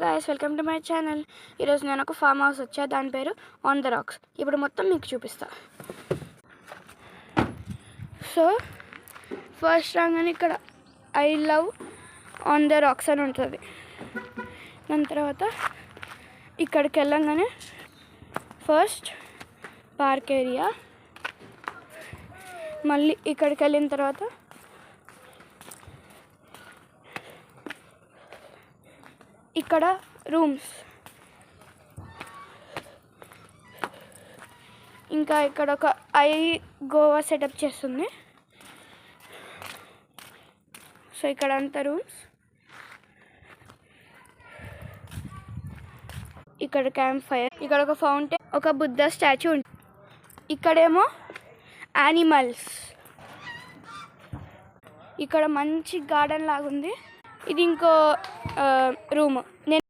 Guys, welcome to my channel. ఈరోజు నేను ఒక ఫామ్ హౌస్ వచ్చా, దాని పేరు ఆన్ ద రాక్స్. ఇప్పుడు మొత్తం మీకు చూపిస్తా. సో ఫస్ట్ రాగానే ఇక్కడ I love on the rocks అని ఉంటుంది. దాని తర్వాత ఇక్కడికి వెళ్ళంగానే ఫస్ట్ పార్క్ ఏరియా, మళ్ళీ ఇక్కడికి వెళ్ళిన తర్వాత ఇక్కడ రూమ్స్, ఇంకా ఇక్కడ ఒక గోవా సెటప్ చేస్తుంది. సో ఇక్కడ అంతా రూమ్స్, ఇక్కడ క్యాంప్ ఫైర్, ఇక్కడ ఒక ఫౌంటైన్, ఒక బుద్ధ స్టాచ్యూ ఉంటుంది. ఇక్కడేమో యానిమల్స్, ఇక్కడ మంచి గార్డెన్ లాగుంది. ఇది ఇంకో రూమ్.